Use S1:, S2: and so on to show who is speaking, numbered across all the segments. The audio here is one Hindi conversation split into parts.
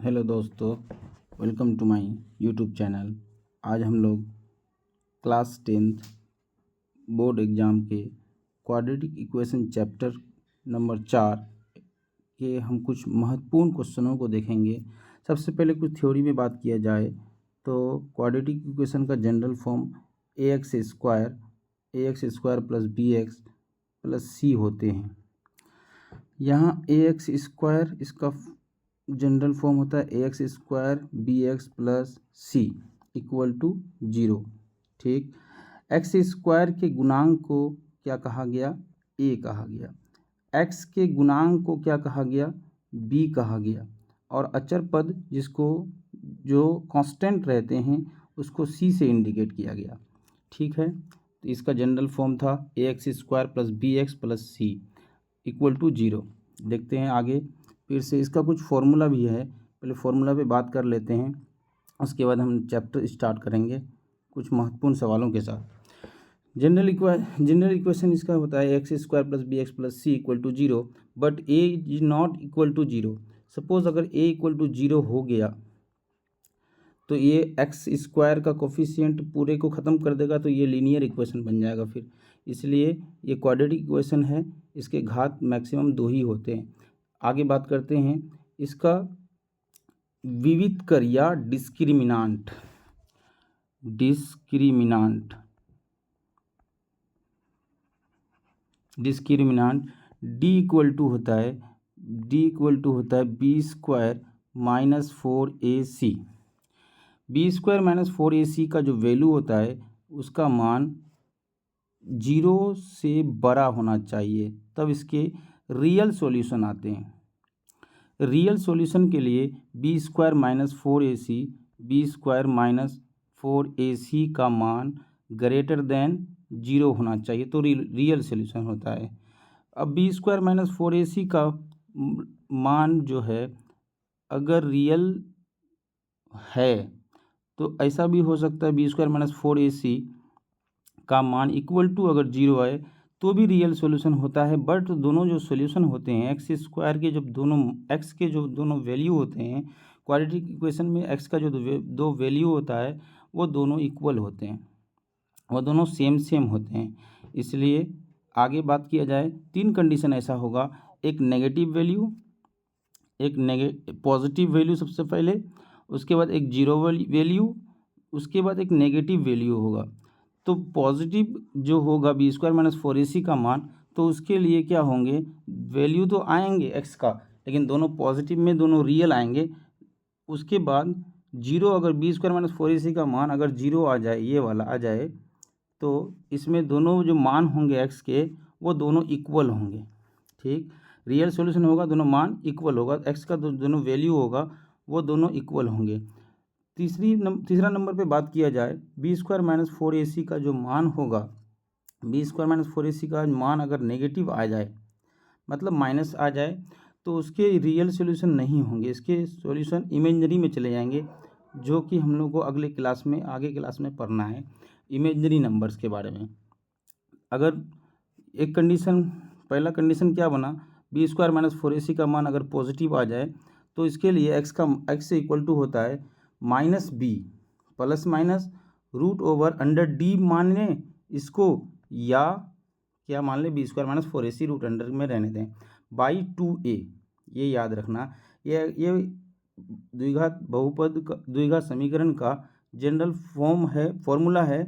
S1: हेलो दोस्तों, welcome to my YouTube channel. आज हम लोग क्लास 10th बोर्ड एग्ज़ाम के क्वाड्रेटिक इक्वेशन चैप्टर नंबर 4 के हम कुछ महत्वपूर्ण क्वेश्चनों को देखेंगे। सबसे पहले कुछ थ्योरी में बात किया जाए तो क्वाड्रेटिक इक्वेशन का general form ax square plus bx plus c होते हैं। यहाँ ax स्क्वायर इसका जनरल फॉर्म होता है ax square bx plus c equal to 0। ठीक, एक्स स्क्वायर के गुणांक को क्या कहा गया? a कहा गया। x के गुणांक को क्या कहा गया? b कहा गया। और अचर पद जिसको जो कांस्टेंट रहते हैं उसको c से इंडिकेट किया गया। ठीक है, तो इसका जनरल फॉर्म था ax square plus bx plus c equal to 0। देखते हैं आगे फिर से, इसका कुछ फॉर्मूला भी है। पहले फॉर्मूला पे बात कर लेते हैं, उसके बाद हम चैप्टर स्टार्ट करेंगे कुछ महत्वपूर्ण सवालों के साथ। जनरल इक्वेशन इसका होता है x square plus b x plus c equal to 0 but a is not equal to 0। Suppose अगर ए इक्वल टू 0 हो गया तो ये एक्स स्क्वायर का कोफिशिएंट पूरे को ख़त्म कर देगा, तो ये लीनियर इक्वेशन बन जाएगा फिर। इसलिए ये क्वाड्रेटिक इक्वेशन है, इसके घात मैक्सिमम 2 ही होते हैं। आगे बात करते हैं इसका विविधकर या डिस्क्रिमिनांट डी इक्वल टू होता है b square minus 4ac। B square minus 4ac का जो वैल्यू होता है उसका मान 0 से बड़ा होना चाहिए, तब इसके रियल सॉल्यूशन आते हैं। रियल सॉल्यूशन के लिए बी स्क्वायर माइनस 4ac का मान ग्रेटर देन 0 होना चाहिए, तो रियल सॉल्यूशन होता है। अब बी स्क्वायर माइनस 4ac का मान जो है अगर रियल है तो ऐसा भी हो सकता है बी स्क्वायर माइनस 4ac का मान इक्वल टू अगर 0 आए तो भी रियल सॉल्यूशन होता है। बट दोनों जो सॉल्यूशन होते हैं एक्स स्क्वायर के जब दोनों एक्स के जो दोनों वैल्यू होते हैं क्वाड्रेटिक इक्वेशन में, एक्स का जो दो वैल्यू होता है वो दोनों इक्वल होते हैं, वो दोनों सेम होते हैं। इसलिए आगे बात किया जाए 3 कंडीशन ऐसा होगा, एक नेगेटिव वैल्यू, एक पॉजिटिव वैल्यू सबसे पहले, उसके बाद एक जीरो वैल्यू, उसके बाद एक नेगेटिव वैल्यू होगा। तो पॉजिटिव जो होगा बी स्क्वायर माइनस 4ac का मान, तो उसके लिए क्या होंगे, वैल्यू तो आएंगे एक्स का, लेकिन दोनों पॉजिटिव में दोनों रियल आएंगे। उसके बाद 0, अगर बी स्क्वायर माइनस 4ac का मान अगर 0 आ जाए, ये वाला आ जाए, तो इसमें दोनों जो मान होंगे एक्स के वो दोनों इक्वल होंगे। ठीक, रियल सॉल्यूशन होगा, दोनों मान इक्वल होगा, एक्स का दोनों वैल्यू होगा वो दोनों इक्वल होंगे। तीसरा नंबर पे बात किया जाए बी स्क्वायर माइनस 4ac का जो मान होगा, बी स्क्वायर माइनस 4ac का मान अगर नेगेटिव आ जाए, मतलब माइनस आ जाए, तो उसके रियल सॉल्यूशन नहीं होंगे, इसके सॉल्यूशन इमेजिनरी में चले जाएंगे, जो कि हम लोग को आगे क्लास में पढ़ना है इमेजिनरी नंबर्स के बारे में। अगर एक कंडीशन, पहला कंडीशन क्या बना, बी स्क्वायर माइनस 4ac का मान अगर पॉजिटिव आ जाए तो इसके लिए एक्स से इक्वल टू होता है minus b plus minus root over under d मान लें इसको, या क्या मान लें, b square minus 4ac root under में रहने दें बाई 2a। ये याद रखना, ये द्विघात समीकरण का जनरल फॉर्मूला है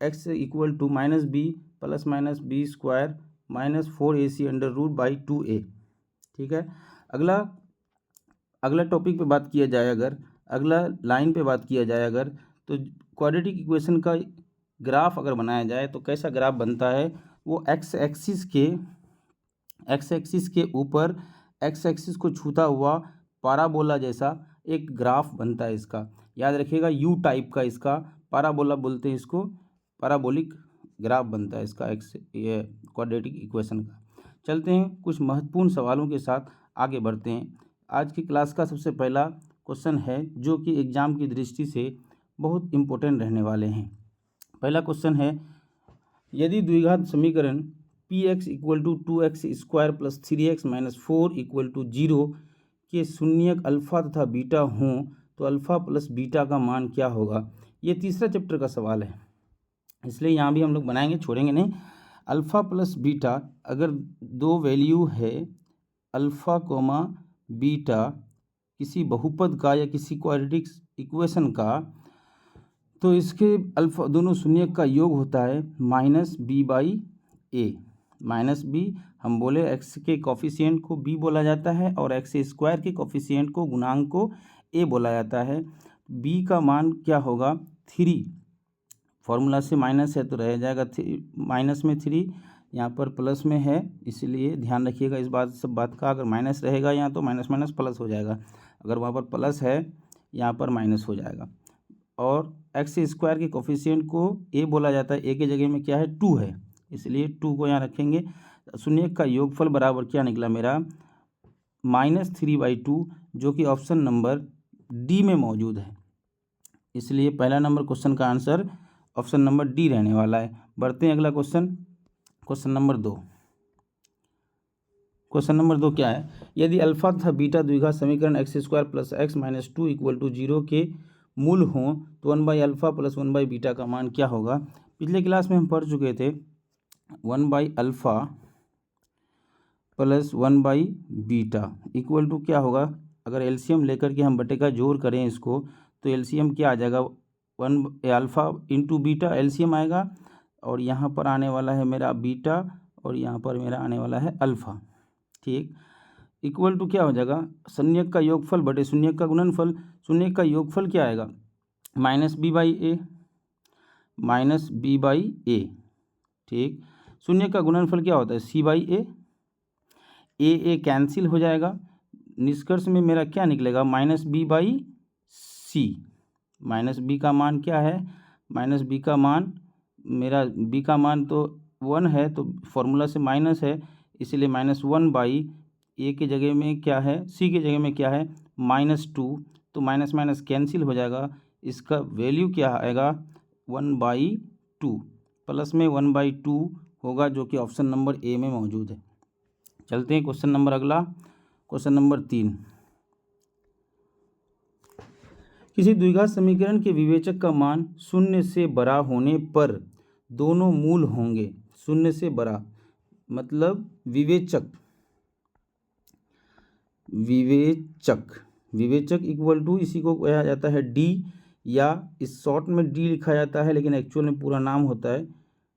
S1: x equal to minus b plus minus b square minus 4ac under root by 2a। ठीक है, अगला टॉपिक पे बात किया जाए, अगला लाइन पे बात किया जाए तो क्वाड्रेटिक इक्वेशन का ग्राफ अगर बनाया जाए तो कैसा ग्राफ बनता है, वो एक्स एक्सिस के ऊपर एक्स एक्सिस को छूता हुआ पैराबोला जैसा एक ग्राफ बनता है। इसका याद रखिएगा, यू टाइप का इसका पैराबोला बोलते हैं, इसको पैराबोलिक ग्राफ बनता है इसका ये क्वाड्रेटिक इक्वेशन का। चलते हैं कुछ महत्वपूर्ण सवालों के साथ आगे बढ़ते हैं। आज की क्लास का सबसे पहला क्वेश्चन है जो कि एग्ज़ाम की दृष्टि से बहुत इम्पोर्टेंट रहने वाले हैं। पहला क्वेश्चन है, यदि द्विघात समीकरण p x equal to 2x square plus 3x minus 4 equal to 0 के शून्यक अल्फ़ा तथा बीटा हों तो अल्फ़ा प्लस बीटा का मान क्या होगा। ये तीसरा चैप्टर का सवाल है, इसलिए यहाँ भी हम लोग बनाएंगे, छोड़ेंगे नहीं। अल्फ़ा प्लस बीटा, अगर दो वैल्यू है अल्फ़ा कोमा बीटा किसी बहुपद का या किसी क्वाड्रेटिक इक्वेशन का, तो इसके अल्फ़ा दोनों शून्यक का योग होता है minus b by a. Minus b हम बोले एक्स के कॉफिशिएंट को बी बोला जाता है और एक्स स्क्वायर के कॉफिशिएंट को, गुणांक को ए बोला जाता है। बी का मान क्या होगा 3, फॉर्मूला से माइनस है तो रह जाएगा माइनस में 3, यहाँ पर प्लस में है, इसलिए ध्यान रखिएगा इस बात सब बात का। अगर माइनस रहेगा यहाँ तो माइनस माइनस प्लस हो जाएगा, अगर वहाँ पर प्लस है यहाँ पर माइनस हो जाएगा। और एक्स स्क्वायर के कोफिशिएंट को ए बोला जाता है, ए के जगह में क्या है 2 है, इसलिए 2 को यहाँ रखेंगे। शून्यक का योगफल बराबर क्या निकला मेरा -3/2, जो कि ऑप्शन नंबर डी में मौजूद है। इसलिए पहला नंबर क्वेश्चन का आंसर ऑप्शन नंबर डी रहने वाला है। बढ़ते हैं अगला question, question number 2। Question number 2 क्या है, यदि अल्फा तथा बीटा द्विघात समीकरण x square plus x minus 2 equal to 0 के मूल हों तो 1/अल्फ़ा प्लस 1/बीटा का मान क्या होगा। पिछले क्लास में हम पढ़ चुके थे 1/अल्फ़ा प्लस 1/बीटा इक्वल टू क्या होगा, अगर एलसीएम लेकर के हम बटे का जोड़ करें इसको तो एलसीएम क्या आ जाएगा 1/अल्फ़ा इंटू बीटा एलसीएम आएगा, और यहाँ पर आने वाला है मेरा बीटा और यहाँ पर मेरा आने वाला है अल्फ़ा। ठीक, इक्वल टू क्या हो जाएगा शून्यक का योगफल बटे शून्यक का गुणनफल। शून्यक का योगफल क्या आएगा माइनस बी बाई ए। ठीक, शून्य का गुणनफल क्या होता है सी बाई ए कैंसिल हो जाएगा। निष्कर्ष में मेरा क्या निकलेगा minus b by c. Minus b का मान क्या है, माइनस बी का मान मेरा बी का मान तो 1 है, तो फॉर्मूला से माइनस है, इसलिए -1/, ए के जगह में क्या है सी के जगह में क्या है -2, तो माइनस माइनस कैंसिल हो जाएगा। इसका वैल्यू क्या आएगा 1/2, प्लस में 1/2 होगा, जो कि ऑप्शन नंबर ए में मौजूद है। चलते हैं क्वेश्चन नंबर अगला, क्वेश्चन नंबर 3। किसी द्विघात समीकरण के विवेचक का मान 0 से बड़ा होने पर दोनों मूल होंगे। 0 से बड़ा मतलब विवेचक इक्वल टू इसी को कहा जाता है डी, या इस शॉर्ट में डी लिखा जाता है, लेकिन एक्चुअल में पूरा नाम होता है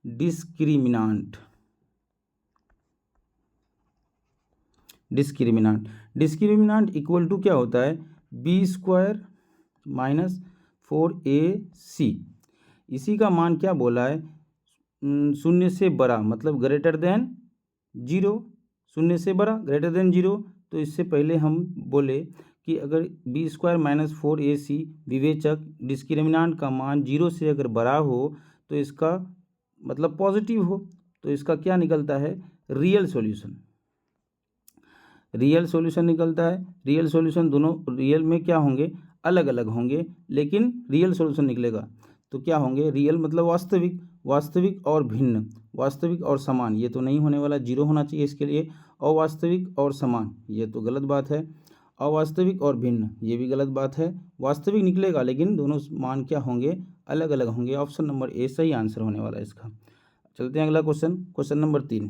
S1: डिस्क्रिमिनांट। डिस्क्रिमिनांट इक्वल टू क्या होता है b² माइनस 4ac। इसी का मान क्या बोला है 0 से बड़ा मतलब ग्रेटर देन 0, 0 से बड़ा ग्रेटर देन 0। तो इससे पहले हम बोले कि अगर b² माइनस 4ac विवेचक डिस्क्रिमिनांट का मान 0 से अगर बड़ा हो तो इसका मतलब पॉजिटिव हो, तो इसका क्या निकलता है रियल सॉल्यूशन। रियल सॉल्यूशन निकलता है। रियल सॉल्यूशन दोनों रियल में क्या होंगे अलग अलग होंगे, लेकिन रियल सॉल्यूशन निकलेगा तो क्या होंगे रियल मतलब वास्तविक, वास्तविक और भिन्न, वास्तविक और समान ये तो नहीं होने वाला, 0 होना चाहिए इसके लिए। अवास्तविक और समान ये तो गलत बात है, अवास्तविक और भिन्न ये भी गलत बात है। वास्तविक निकलेगा लेकिन दोनों मान क्या होंगे अलग अलग होंगे। ऑप्शन नंबर ए सही आंसर होने वाला है इसका। चलते हैं अगला क्वेश्चन, क्वेश्चन नंबर 3।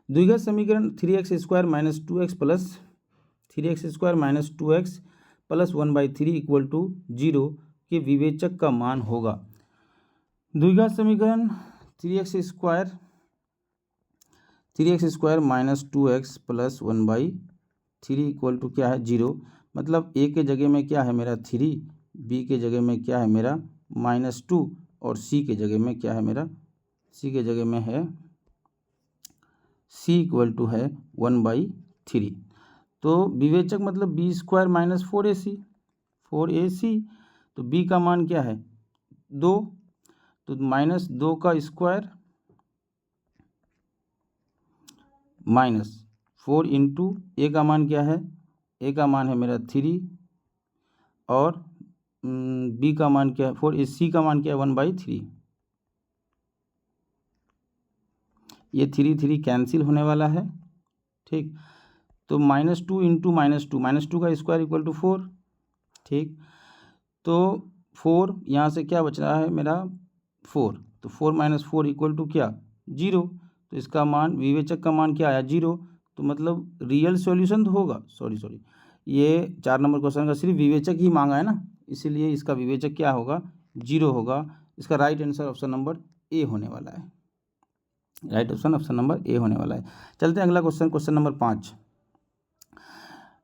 S1: द्विघात समीकरण 3x² minus 2x plus 2x plus 1/3 equal to 0 के विवेचक का मान होगा। द्विघात समीकरण 3x² minus 2x plus 1/3 equal to क्या है 0, मतलब a के जगह में क्या है मेरा 3, b के जगह में क्या है मेरा -2 और c के जगह में क्या है मेरा c के जगह में है c इक्वल टू है 1/3। तो विवेचक मतलब b² माइनस 4ac, तो b का मान क्या है 2, तो -2 का स्क्वायर -4 इंटू ए का मान क्या है, ए का मान है मेरा 3 और बी का मान क्या है 4, सी का मान क्या है 1/3। ये 3 कैंसिल होने वाला है। ठीक, तो -2 इंटू -2 का स्क्वायर इक्वल टू 4। ठीक, तो 4 यहाँ से क्या बच रहा है मेरा 4, तो 4 माइनस 4 इक्वल टू क्या 0। तो इसका मान विवेचक का मान क्या आया 0। तो मतलब रियल सॉल्यूशन तो होगा, सॉरी ये 4 नंबर क्वेश्चन का सिर्फ विवेचक ही मांगा है ना, इसीलिए इसका विवेचक क्या होगा 0 होगा। इसका right answer option number A होने वाला है। राइट ऑप्शन नंबर ए होने वाला है। चलते हैं अगला क्वेश्चन, क्वेश्चन नंबर 5।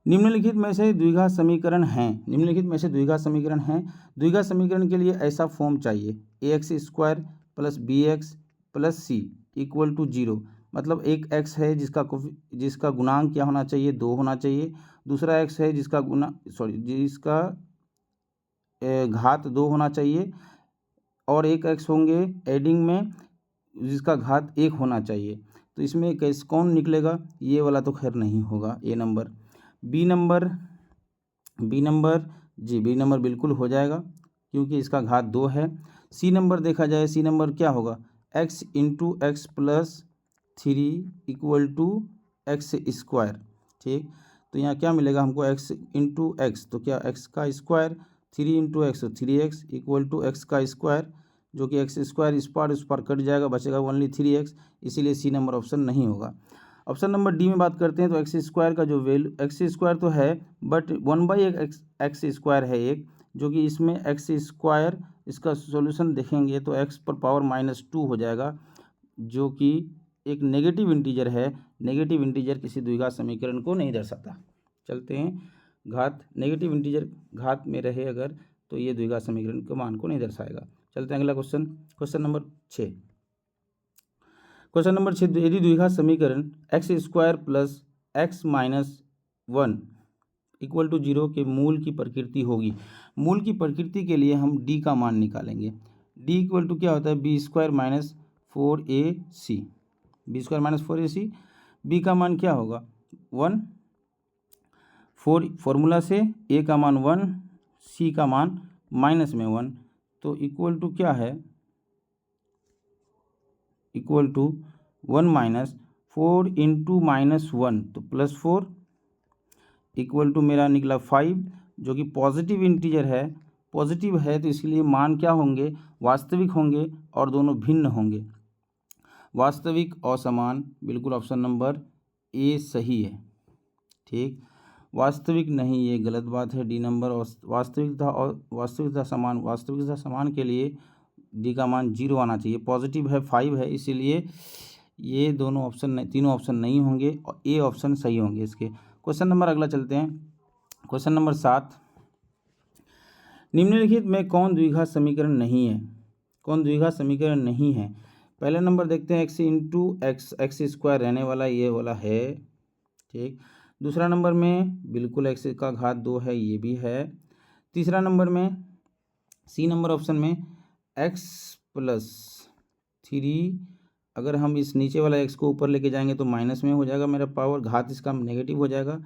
S1: निम्नलिखित में से द्विघात समीकरण हैं। निम्नलिखित में से द्विघात समीकरण हैं। द्विघात समीकरण के लिए ऐसा फॉर्म चाहिए ax square plus bx plus c equal to 0। मतलब एक x है जिसका गुणांक क्या होना चाहिए 2 होना चाहिए। दूसरा x है जिसका घात 2 होना चाहिए। और एक x होंगे एडिंग में जिसका घात 1 होना चाहिए। तो इसमें कैसे कौन निकलेगा, ये वाला तो खैर नहीं होगा। बी नंबर बिल्कुल हो जाएगा क्योंकि इसका घात 2 है। सी नंबर देखा जाए, सी नंबर क्या होगा x into x plus 3 equal to x square. ठीक, तो यहाँ क्या मिलेगा हमको x इंटू एक्स, तो क्या x का square 3 into x 3x equal to x का स्क्वायर, जो कि एक्स स्क्वायर इस पार कट जाएगा, बचेगा ओनली 3x। इसीलिए सी नंबर ऑप्शन नहीं होगा। ऑप्शन नंबर डी में बात करते हैं तो एक्स स्क्वायर का जो वैल्यू एक्स स्क्वायर तो है बट 1/x स्क्वायर है एक, जो कि इसमें एक्स स्क्वायर इसका सॉल्यूशन देखेंगे तो x पर पावर -2 हो जाएगा, जो कि एक नेगेटिव इंटीजर है। नेगेटिव इंटीजर किसी द्विघात समीकरण को नहीं दर्शाता। चलते हैं, घात नेगेटिव इंटीजर घात में रहे अगर तो ये द्विघात समीकरण के मान को नहीं दर्शाएगा। चलते हैं अगला question, question number 6। Question number 6, यदि द्विघात समीकरण x square plus x minus 1 equal to 0 के मूल की प्रकृति होगी। मूल की प्रकृति के लिए हम डी का मान निकालेंगे। डी इक्वल टू क्या होता है b square minus 4ac। B square minus 4ac, b का मान क्या होगा 1, 4 फॉर्मूला से ए का मान 1, सी का मान माइनस में 1, तो इक्वल टू क्या है इक्वल टू 1 माइनस 4 इंटू -1 तो +4 इक्वल टू मेरा निकला 5, जो कि पॉजिटिव इंटीजर है। पॉजिटिव है तो इसलिए मान क्या होंगे वास्तविक होंगे और दोनों भिन्न होंगे। वास्तविक और समान, बिल्कुल ऑप्शन नंबर ए सही है। ठीक, वास्तविक नहीं, ये गलत बात है डी नंबर। और वास्तविकता समान के लिए डी का मान 0 आना चाहिए। पॉजिटिव है 5 है, इसीलिए ये दोनों ऑप्शन तीनों ऑप्शन नहीं होंगे और ए ऑप्शन सही होंगे इसके। क्वेश्चन नंबर अगला चलते हैं, क्वेश्चन नंबर 7। निम्नलिखित में कौन द्विघात समीकरण नहीं है। कौन द्विघात समीकरण नहीं है, पहला नंबर देखते हैं x इंटू एक्स स्क्वायर रहने वाला ये वाला है। ठीक, दूसरा नंबर में बिल्कुल x का घात 2 है, ये भी है। तीसरा नंबर में सी नंबर ऑप्शन में x प्लस 3, अगर हम इस नीचे वाला x को ऊपर लेके जाएंगे तो माइनस में हो जाएगा मेरा पावर, घात इसका नेगेटिव हो जाएगा,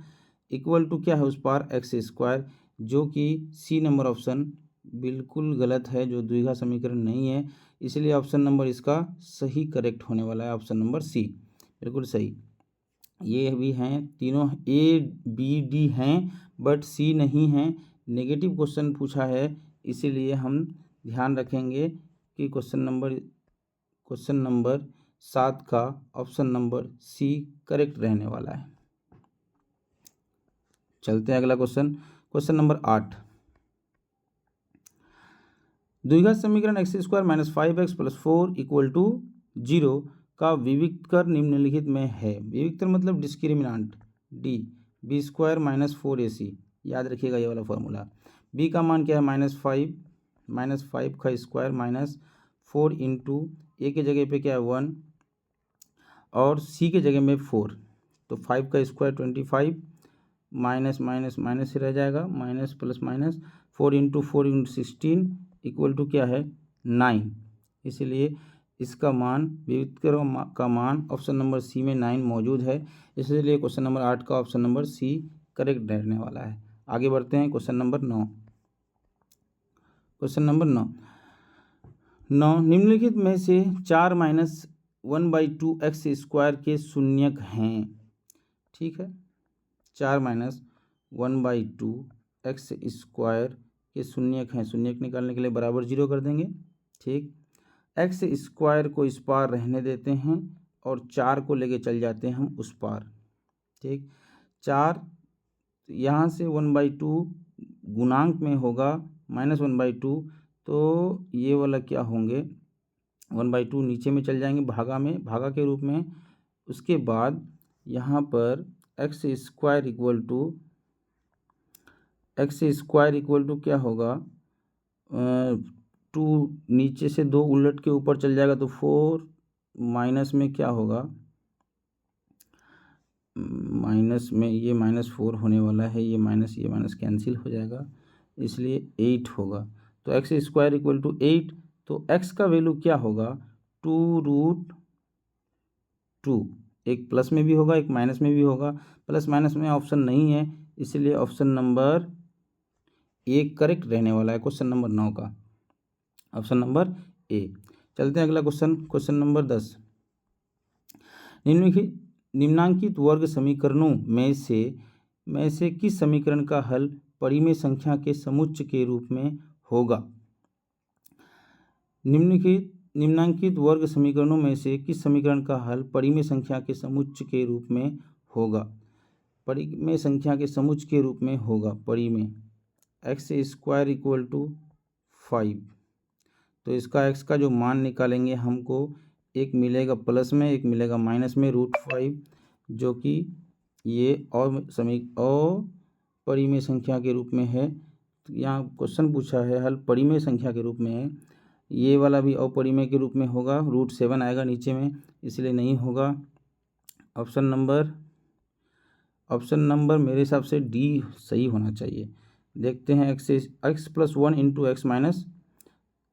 S1: इक्वल टू क्या है उस पार एक्स स्क्वायर, जो कि सी नंबर ऑप्शन बिल्कुल गलत है, जो द्विघात समीकरण नहीं है। इसलिए ऑप्शन नंबर इसका सही करेक्ट होने वाला है, ऑप्शन नंबर सी बिल्कुल सही। ये भी हैं तीनों ए बी डी हैं बट सी नहीं है। नेगेटिव क्वेश्चन पूछा है, इसीलिए हम ध्यान रखेंगे कि क्वेश्चन नंबर 7 का ऑप्शन नंबर सी करेक्ट रहने वाला है। चलते हैं अगला क्वेश्चन, क्वेश्चन नंबर 8। द्विघात समीकरण x square minus 5x plus 4 equal to 0 का विविक्तर निम्नलिखित में है। विविक्तर मतलब discriminant D, B square minus 4ac, याद रखिएगा ये वाला फॉर्मूला। बी का मान क्या है -5 का स्क्वायर माइनस 4 इंटू ए के जगह पे क्या है 1 और सी के जगह में 4, तो 5 का स्क्वायर 25 माइनस माइनस माइनस से रह जाएगा, minus plus minus 4 into 16 equal to क्या है 9। इसीलिए इसका मान विविक्तर का मान ऑप्शन नंबर सी में 9 मौजूद है। इसलिए क्वेश्चन नंबर 8 का ऑप्शन नंबर सी करेक्ट रहने वाला है। आगे बढ़ते हैं, क्वेश्चन नंबर 9। क्वेश्चन नंबर 9, निम्नलिखित में से 4 - 1/2 एक्स स्क्वायर के शून्यक हैं। ठीक है, 4 माइनस 1/2 एक्स स्क्वायर के शून्यक हैं, शून्यक निकालने के लिए बराबर 0 कर देंगे। ठीक, एक्स स्क्वायर को इस पार रहने देते हैं और 4 को लेके चल जाते हैं हम उस पार। ठीक, 4 यहाँ से 1/2 गुणांक में होगा -1/2, तो ये वाला क्या होंगे 1/2 नीचे में चल जाएंगे भागा में, भागा के रूप में। उसके बाद यहाँ पर एक्स स्क्वायर इक्वल टू क्या होगा 2 नीचे से 2 उलट के ऊपर चल जाएगा तो 4 माइनस में क्या होगा माइनस में ये -4 होने वाला है, ये माइनस कैंसिल हो जाएगा, इसलिए 8 होगा। तो एक्स स्क्वायर इक्वल टू 8, तो एक्स का वैल्यू क्या होगा 2√2। एक प्लस में भी होगा एक माइनस में भी होगा, प्लस माइनस में ऑप्शन नहीं है, इसलिए ऑप्शन नंबर ए करेक्ट रहने वाला है क्वेश्चन नंबर 9 का, ऑप्शन नंबर ए। चलते हैं अगला क्वेश्चन नंबर 10। निम्नांकित वर्ग समीकरणों में से किस समीकरण का हल परिमेय संख्या के समुच्चय के रूप में होगा। निम्नांकित वर्ग समीकरणों में से किस समीकरण का हल परिमेय संख्या के समुच्चय के रूप में होगा। परिमेय संख्या के समुच्चय के रूप में होगा परिमेय एक्स स्क्वायर इक्वल टू 5। तो इसका एक्स का जो मान निकालेंगे हमको एक मिलेगा प्लस में एक मिलेगा माइनस में √5, जो कि ये और परिमेय संख्या के रूप में है। तो यहाँ क्वेश्चन पूछा है हल परिमेय संख्या के रूप में है, ये वाला भी अपरिमेय के रूप में होगा, √7 आएगा नीचे में, इसलिए नहीं होगा। ऑप्शन नंबर मेरे हिसाब से डी सही होना चाहिए। देखते हैं x plus 1 into x minus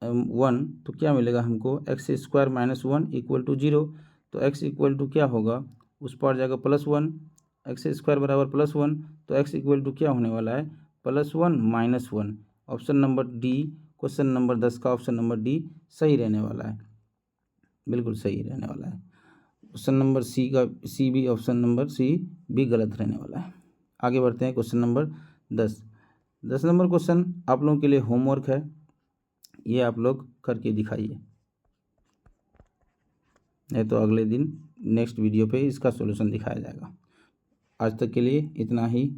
S1: 1, तो क्या मिलेगा हमको एक्स स्क्वायर -1 इक्वल टू 0। तो एक्स इक्वल टू क्या होगा उस पर जाएगा +1, एक्स स्क्वायर बराबर +1, तो एक्स इक्वल टू क्या होने वाला है +1 -1। Option number D, question number 10 का ऑप्शन नंबर डी सही रहने वाला है, बिल्कुल सही रहने वाला है। क्वेश्चन नंबर सी भी, ऑप्शन नंबर सी भी गलत रहने वाला है। आगे बढ़ते हैं क्वेश्चन नंबर 10 नंबर क्वेश्चन आप लोगों के लिए होमवर्क है, ये आप लोग करके दिखाइए, नहीं तो अगले दिन नेक्स्ट वीडियो पे इसका सॉल्यूशन दिखाया जाएगा। आज तक के लिए इतना ही।